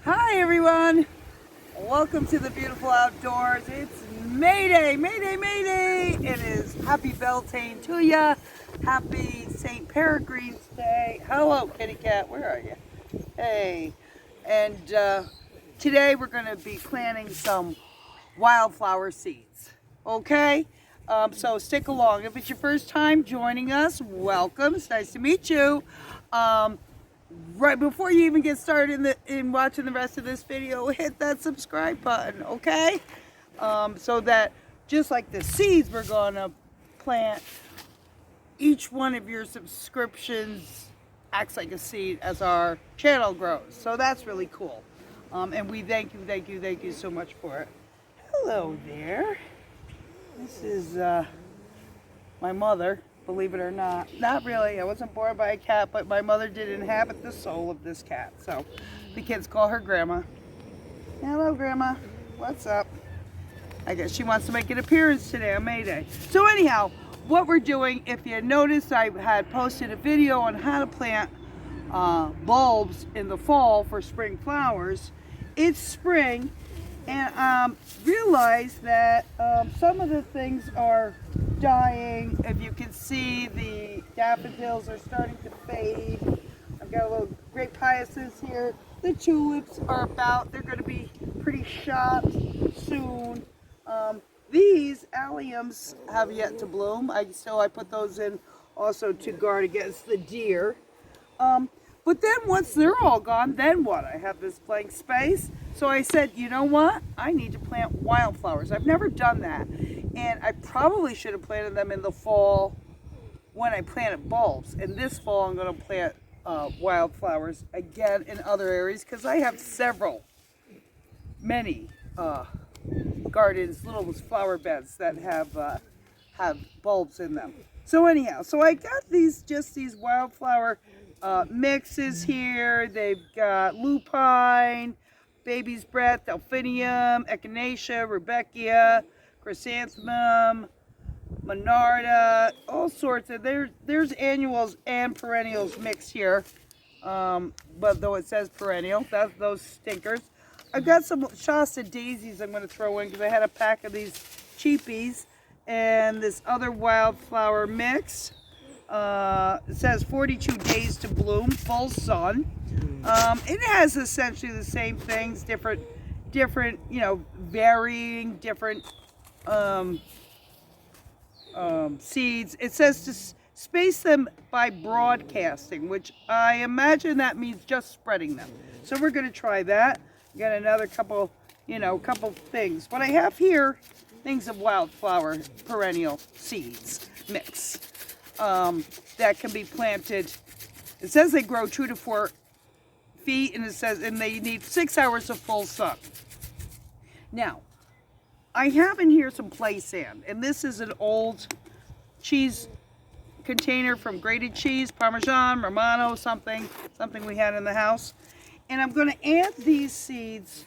Hi everyone, welcome to the beautiful outdoors. It's May Day, May Day, May Day. It is Happy Beltane to ya. Happy St. Peregrine's Day. Hello kitty cat, where are you? Hey, and today we're going to be planting some wildflower seeds, okay? So stick along. If it's your first time joining us, welcome. It's nice to meet you. Right before you even get started in watching the rest of this video, hit that subscribe button, okay? So that just like the seeds we're gonna plant, each one of your subscriptions acts like a seed as our channel grows. So that's really cool. And we thank you so much for it. Hello there. This is my mother. Believe it or not. Not really. I wasn't born by a cat, but my mother did inhabit the soul of this cat. So the kids call her Grandma. Hello, Grandma. What's up? I guess she wants to make an appearance today on May Day. So anyhow, what we're doing, if you noticed, I had posted a video on how to plant bulbs in the fall for spring flowers. It's spring, and realized that some of the things are dying. If you can see, the daffodils are starting to fade. I've got a little grape hyacinths here. The tulips are they're going to be pretty shot soon. These alliums have yet to bloom. So I put those in also to guard against the deer. But then once they're all gone, then what? I have this blank space. So I said, you know what? I need to plant wildflowers. I've never done that. And I probably should have planted them in the fall when I planted bulbs. And this fall I'm going to plant wildflowers again in other areas because I have many gardens, little flower beds that have bulbs in them. So anyhow, so I got these wildflower mixes here. They've got lupine, baby's breath, delphinium, echinacea, rudbeckia, chrysanthemum, monarda, all sorts of, there's annuals and perennials mixed here. But though it says perennial, that's those stinkers. I've got some Shasta daisies I'm going to throw in because I had a pack of these cheapies and this other wildflower mix. It says 42 days to bloom, full sun. It has essentially the same things, different, varying different seeds. It says to space them by broadcasting, which I imagine that means just spreading them. So we're going to try that. Got another couple things. What I have here, things of wildflower perennial seeds mix that can be planted. It says they grow 2 to 4 feet, and it says they need 6 hours of full sun. Now, I have in here some play sand, and this is an old cheese container from grated cheese, Parmesan, Romano, something we had in the house. And I'm going to add these seeds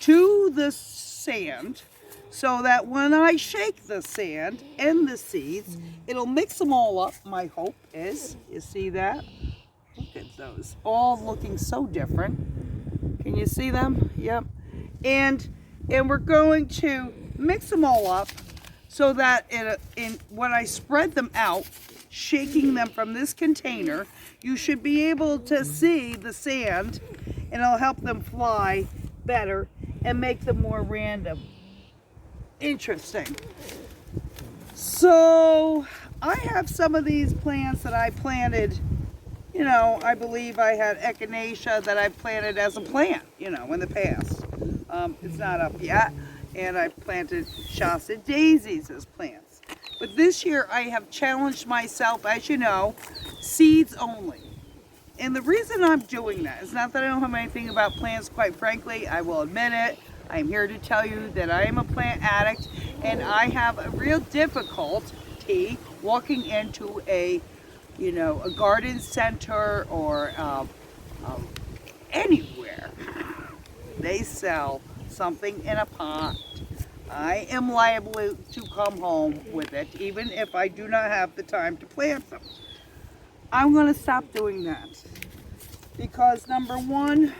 to the sand so that when I shake the sand and the seeds, it'll mix them all up. My hope is, you see that? Look at those, all looking so different. Can you see them? Yep. And we're going to mix them all up so that when I spread them out, shaking them from this container, you should be able to see the sand, and it'll help them fly better and make them more random. Interesting. So I have some of these plants that I planted. I believe I had echinacea that I planted as a plant, in the past. It's not up yet. And I planted Shasta daisies as plants. But this year I have challenged myself, as you know, seeds only. And the reason I'm doing that is not that I don't have anything about plants, quite frankly, I will admit it. I'm here to tell you that I am a plant addict, and I have a real difficulty walking into a garden center or anywhere. They sell something in a pot. I am liable to come home with it, even if I do not have the time to plant them. I'm going to stop doing that because, number one,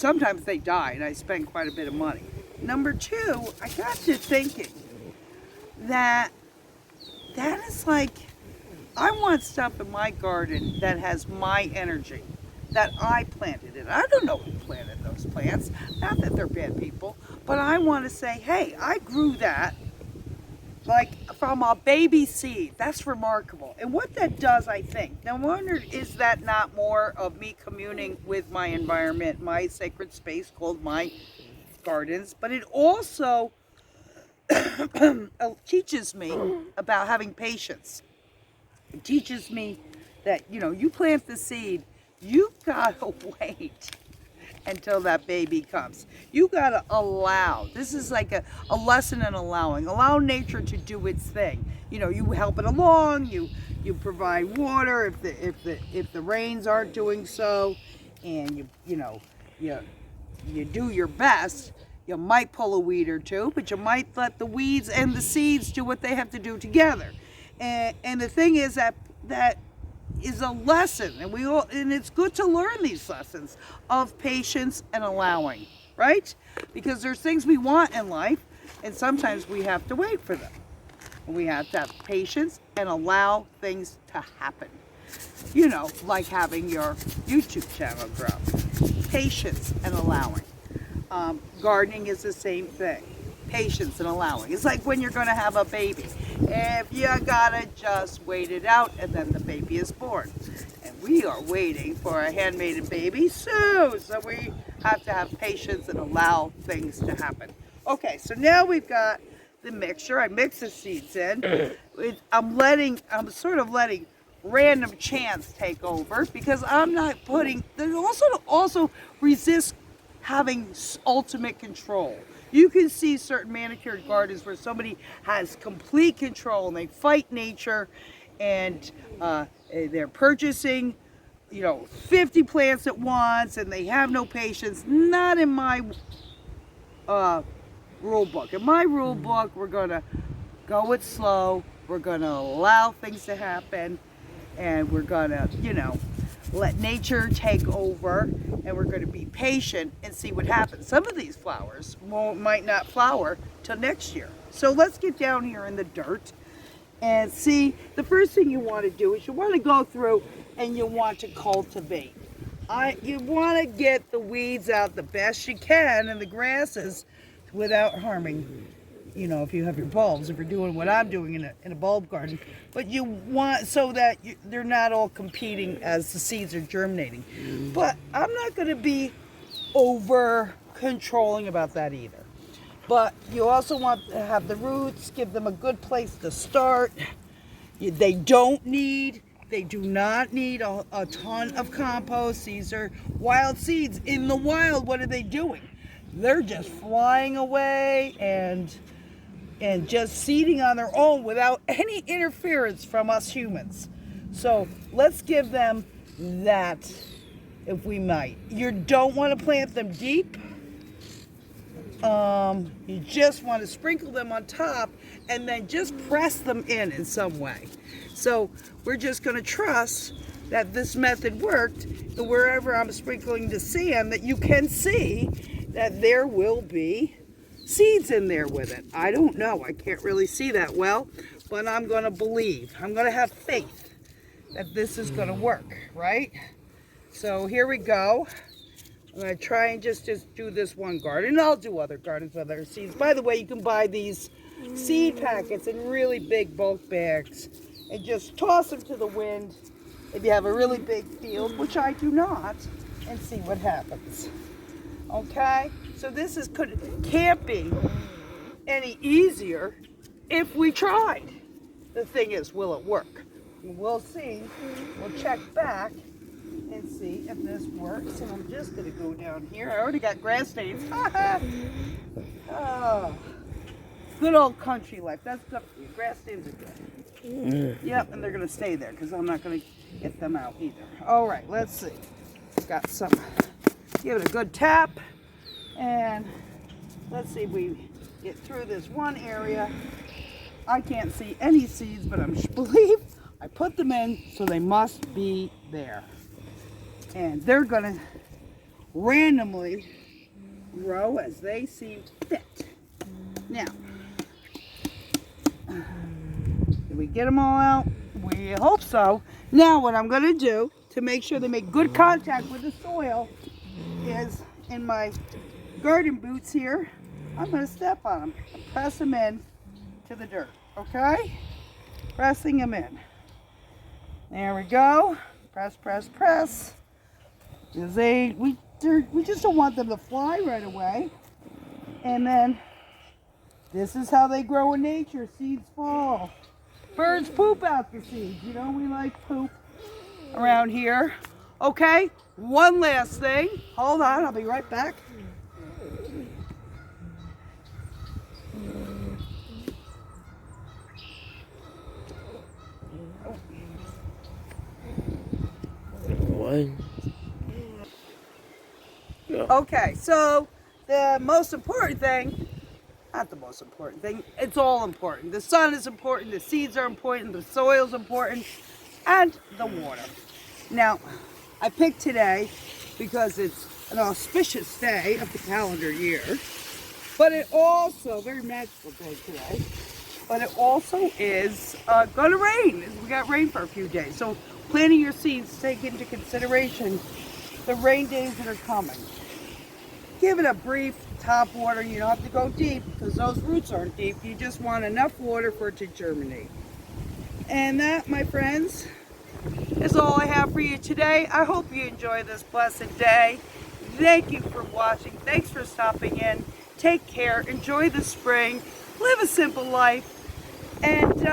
sometimes they die and I spend quite a bit of money. Number two, I got to thinking that is like, I want stuff in my garden that has my energy, that I planted it. I don't know who planted those plants, not that they're bad people, but I want to say, hey, I grew that like from a baby seed. That's remarkable. And what that does, I think, now I wonder, is that not more of me communing with my environment, my sacred space called my gardens, but it also teaches me about having patience. It teaches me that, you plant the seed, you gotta wait until that baby comes. You gotta allow. This is like a lesson in allowing. Allow nature to do its thing. You help it along. You provide water if the rains aren't doing so, and you do your best. You might pull a weed or two, but you might let the weeds and the seeds do what they have to do together. And the thing is that is a lesson, and it's good to learn these lessons of patience and allowing, right? Because there's things we want in life, and sometimes we have to wait for them. And we have to have patience and allow things to happen. Like having your YouTube channel grow. Patience and allowing. Gardening is the same thing. Patience and allowing. It's like when you're going to have a baby. If you gotta just wait it out, and then the baby is born. And we are waiting for a handmaiden baby soon. So we have to have patience and allow things to happen. Okay, so now we've got the mixture. I mix the seeds in. I'm sort of letting random chance take over, because I'm not putting, there's also resist having ultimate control. You can see certain manicured gardens where somebody has complete control and they fight nature, and they're purchasing 50 plants at once, and they have no patience. Not in my rule book. In my rule book, we're going to go it slow, we're going to allow things to happen, and we're going to let nature take over, and we're going to be patient and see what happens. Some of these flowers might not flower till next year. So let's get down here in the dirt and see. The first thing you want to do is you want to go through and you want to cultivate. You want to get the weeds out the best you can and the grasses without harming, if you have your bulbs, if you're doing what I'm doing in a bulb garden. But you want, so that they're not all competing as the seeds are germinating. But I'm not going to be over controlling about that either. But you also want to have the roots, give them a good place to start. They do not need a ton of compost. These are wild seeds. In the wild, what are they doing? They're just flying away and just seeding on their own without any interference from us humans. So let's give them that, if we might. You don't want to plant them deep. You just want to sprinkle them on top and then just press them in some way. So we're just going to trust that this method worked, and wherever I'm sprinkling the sand, that you can see that there will be seeds in there with it. I don't know. I can't really see that well, but I'm going to believe. I'm going to have faith that this is going to work, right? So here we go. I'm going to try and just do this one garden. I'll do other gardens with other seeds. By the way, you can buy these seed packets in really big bulk bags and just toss them to the wind if you have a really big field, which I do not, and see what happens. Okay? So this can't be any easier if we tried. The thing is, will it work? We'll see. We'll check back and see if this works. And I'm just going to go down here. I already got grass stains. Oh, good old country life. That's good for you. Grass stains are good. Yep, and they're going to stay there because I'm not going to get them out either. All right, let's see. Got some. Give it a good tap. And let's see if we get through this one area. I can't see any seeds, but I believe I put them in, so they must be there. And they're going to randomly grow as they seem fit. Now, did we get them all out? We hope so. Now what I'm going to do to make sure they make good contact with the soil is in my garden boots here, I'm going to step on them and press them in to the dirt, okay? Pressing them in. There we go. Press, press, press. Because we just don't want them to fly right away. And then this is how they grow in nature. Seeds fall. Birds poop out the seeds. You know, we like poop around here. Okay, one last thing. Hold on, I'll be right back. Okay, so the most important thing, not the most important thing, it's all important. The sun is important, the seeds are important, the soil is important, and the water. Now, I picked today because it's an auspicious day of the calendar year, but it also, very magical day today, but it also is going to rain. We got rain for a few days, so planting your seeds, take into consideration the rain days that are coming. Give it a brief top water. You don't have to go deep because those roots aren't deep. You just want enough water for it to germinate. And that, my friends, is all I have for you today. I hope you enjoy this blessed day. Thank you for watching. Thanks for stopping in. Take care. Enjoy the spring. Live a simple life. And